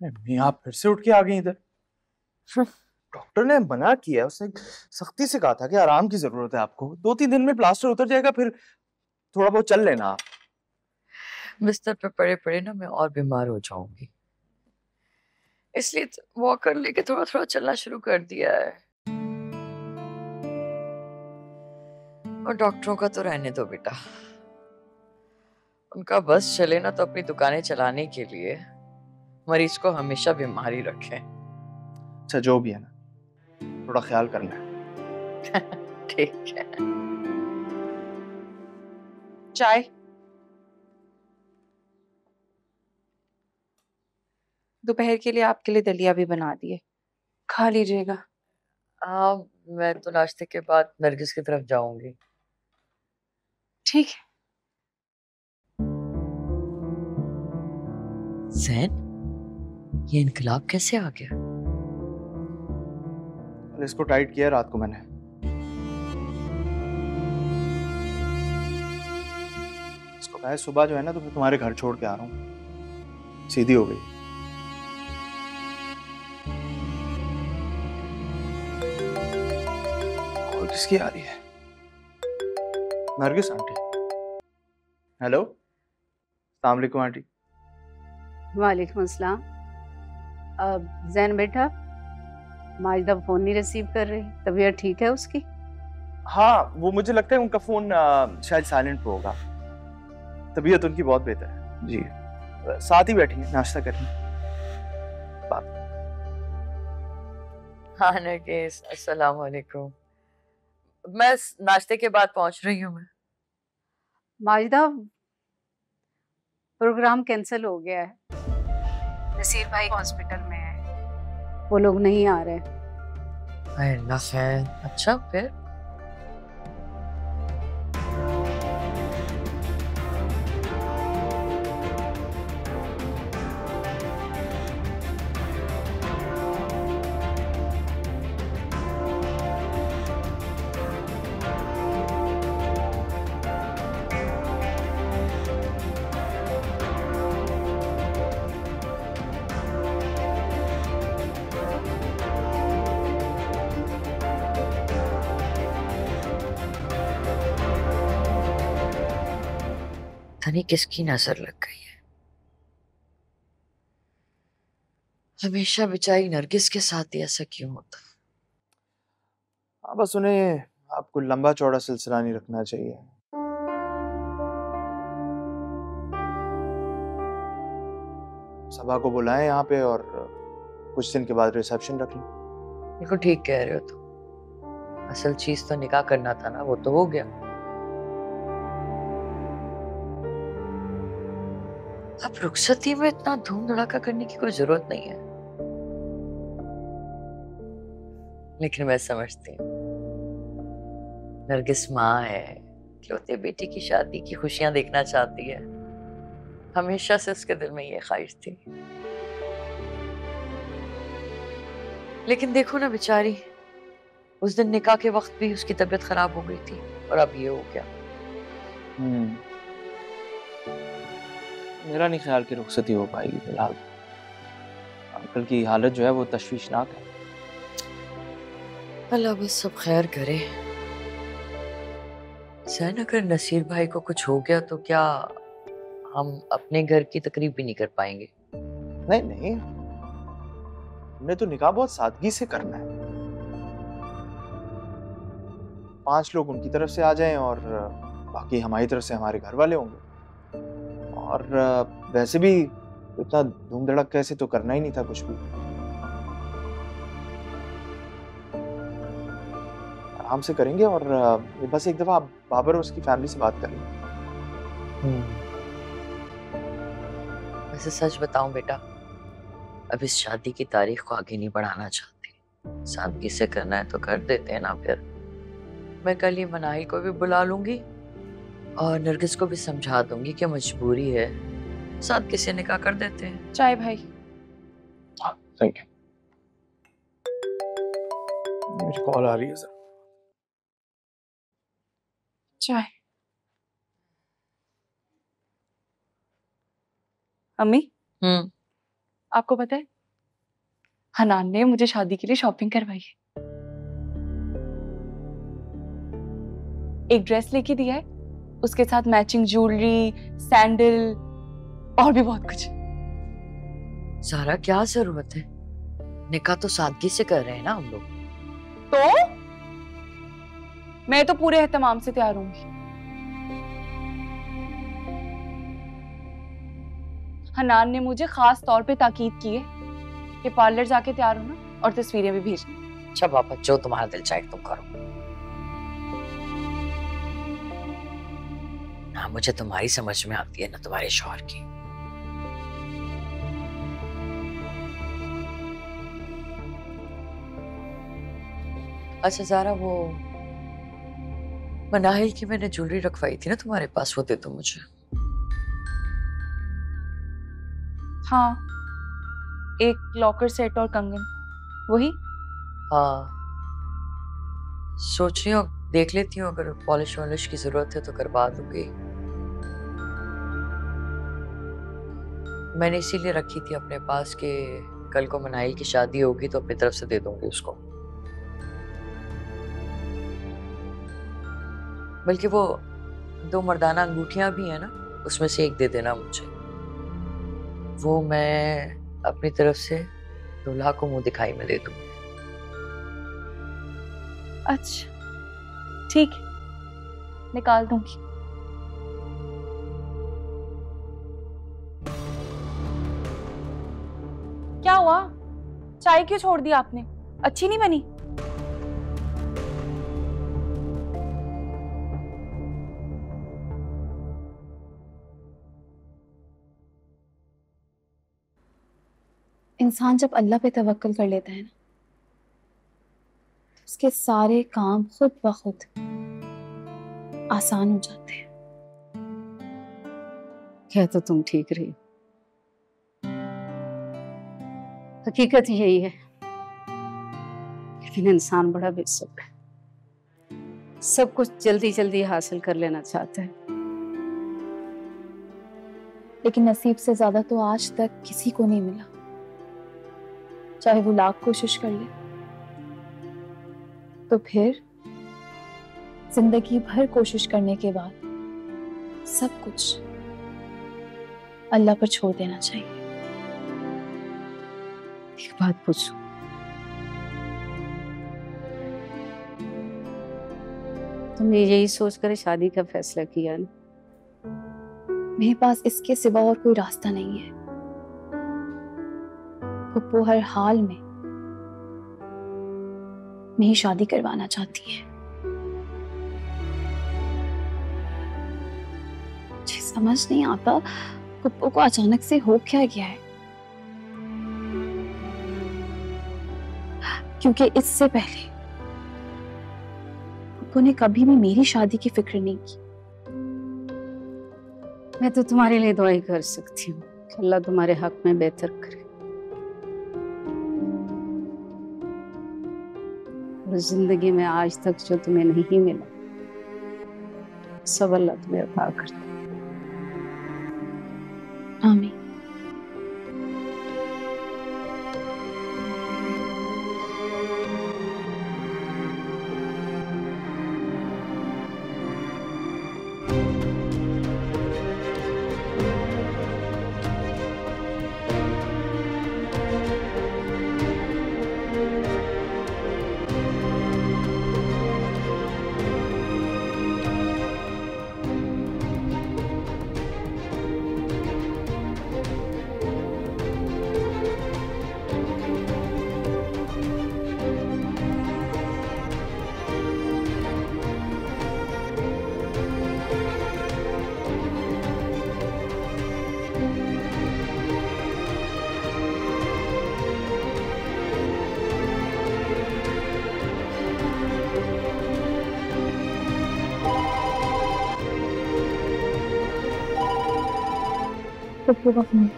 नहीं, आप फिर से उठ के आ गई इधर। डॉक्टर ने मना किया, उसने सख्ती से कहा था कि आराम की जरूरत है आपको। 2-3 दिन में प्लास्टर उतर जाएगा, फिर थोड़ा बहुत चल लेना आप। बिस्तर पे पड़े पड़े ना मैं और बीमार हो जाऊंगी, इसलिए वॉकर लेके थोड़ा थोड़ा चलना शुरू कर दिया है। और डॉक्टरों का तो रहने दो बेटा, उनका बस चले ना तो अपनी दुकानें चलाने के लिए मरीज को हमेशा बीमार ही रखें। अच्छा, जो भी है ना, थोड़ा ख्याल करना है। ठीक है। चाय। दोपहर के लिए आपके लिए दलिया भी बना दिए, खा लीजिएगा। हाँ, मैं तो नाश्ते के बाद नरगिस की तरफ जाऊंगी। ठीक है। जैन, ये इनकलाब कैसे आ गया? इसको टाइट किया रात को मैंने। इसको कहा है सुबह जो है ना, तो मैं तुम्हारे घर छोड़ के आ रहा हूँ। सीधी हो गई। और किसकी आ रही है? नरगिस आंटी। हेलो, अस्सलाम वालेकुम आंटी। वालेकुम अस्सलाम। अब जैन बेटा, माजिदा फोन नहीं रिसीव कर रही, तबीयत ठीक है उसकी? हाँ, वो मुझे लगता है उनका फोन शायद साइलेंट पे होगा। तबीयत उनकी बहुत बेहतर है जी। साथ ही बैठी है, नाश्ता कर रही हैं। बात। हाँ नरगिस, अस्सलाम वालेकुम। मैं नाश्ते के बाद पहुंच रही हूँ। मैं माजिदा, प्रोग्राम कैंसिल हो गया है। नसीर भाई हॉस्पिटल में है, वो लोग नहीं आ रहे। अल्लाह खैर। अच्छा फिर? नहीं किसकी नजर लग गई है? हमेशा बेचारी नरगिस के साथ ही ऐसा क्यों होता? हाँ, बस उन्हें आपको लंबा चौड़ा सिलसिला नहीं रखना चाहिए। सभा को बुलाएं यहाँ पे और कुछ दिन के बाद रिसेप्शन रख लें। बिल्कुल ठीक कह रहे हो तुम। असल चीज तो निकाह करना था ना, वो तो हो गया। अब रुखसती में इतना धूम धड़ाका करने की कोई जरूरत नहीं है। लेकिन मैं समझती हूँ, नरगिस माँ है, इकलौते बेटी की शादी की खुशियां देखना चाहती है। हमेशा से उसके दिल में ये ख्वाहिश थी। लेकिन देखो ना बेचारी, उस दिन निकाह के वक्त भी उसकी तबीयत खराब हो गई थी और अब ये हो गया। मेरा नहीं ख्याल कि रुखसती हो पाएगी फिलहाल। अंकल की हालत जो है वो तशवीशनाक है। अल्लाह बस सब खैर करे। सैन, अगर नसीर भाई को कुछ हो गया तो क्या हम अपने घर की तकरीब भी नहीं कर पाएंगे? नहीं नहीं, हमने तो निकाह बहुत सादगी से करना है। 5 लोग उनकी तरफ से आ जाएं और बाकी हमारी तरफ से हमारे घर वाले होंगे। और वैसे भी इतना धूम धड़क से तो करना ही नहीं था कुछ भी। आराम से करेंगे और बस एक दफा आप बाबर और उसकी फैमिली से बात कर लें। वैसे सच बताऊं बेटा, अब इस शादी की तारीख को आगे नहीं बढ़ाना चाहती। सादगी से करना है तो कर देते हैं ना फिर। मैं कल ये मनाही को भी बुला लूंगी और नरगिस को भी समझा दूंगी कि मजबूरी है, सादगी से निकाह कर देते हैं। चाय भाई। हाँ, थैंक यू। मेरी कॉल आ रही है सर। चाय। अम्मी, आपको पता है हनान ने मुझे शादी के लिए शॉपिंग करवाई है। एक ड्रेस लेके दिया है, उसके साथ मैचिंग ज्वेलरी, सैंडल और भी बहुत कुछ। सारा क्या जरूरत है, निकाह तो सादगी से कर रहे हैं ना हम लोग। तो मैं तो पूरे एहतमाम से तैयार होंगी। हनान ने मुझे खास तौर पे ताकीद की है कि पार्लर जाके तैयार होना और तस्वीरें भी भेजनी। अच्छा पापा, जो तुम्हारा दिल चाहे तुम करो। ना मुझे तुम्हारी समझ में आती है ना तुम्हारे शौहर की। अच्छा ज़ारा, वो मनाहिल की मैंने ज्वेलरी रखवाई थी ना तुम्हारे पास, वो दे दो मुझे। हाँ, एक लॉकर सेट और कंगन, वही। हाँ, सोच रही हूँ देख लेती हूँ, अगर पॉलिश वॉलिश की जरूरत है तो करवा दूंगी। मैंने इसीलिए रखी थी अपने पास कि कल को मनाइल की शादी होगी तो अपनी तरफ से दे दूंगी उसको। बल्कि वो 2 मर्दाना अंगूठियां भी है ना, उसमें से एक दे देना मुझे। वो मैं अपनी तरफ से दूल्हा को मुंह दिखाई में दे दूंगी। अच्छा ठीक है, निकाल दूंगी। क्या हुआ, चाय क्यों छोड़ दी आपने? अच्छी नहीं बनी? इंसान जब अल्लाह पे तवक्कल कर लेता है ना, तो उसके सारे काम खुद ब खुद आसान हो जाते हैं। क्या तो तुम ठीक रही, हकीकत यही है। लेकिन इंसान बड़ा बेसब्र है, सब कुछ जल्दी जल्दी हासिल कर लेना चाहता है। लेकिन नसीब से ज्यादा तो आज तक किसी को नहीं मिला, चाहे वो लाख कोशिश कर ले। तो फिर जिंदगी भर कोशिश करने के बाद सब कुछ अल्लाह पर छोड़ देना चाहिए। एक बात पूछूं, तुमने यही सोचकर शादी का फैसला किया ना? मेरे पास इसके सिवा और कोई रास्ता नहीं है। पप्पू हर हाल में मेरी शादी करवाना चाहती है। मुझे समझ नहीं आता पप्पू को अचानक से हो क्या गया है, क्योंकि इससे पहले पप्पू ने कभी भी मेरी शादी की फिक्र नहीं की। मैं तो तुम्हारे लिए दुआई कर सकती हूँ कि अल्लाह तुम्हारे हक में बेहतर करे, और जिंदगी में आज तक जो तुम्हें नहीं मिला सब अल्लाह तुम्हें अता कर दे। आमीन। पप्पू का फोन।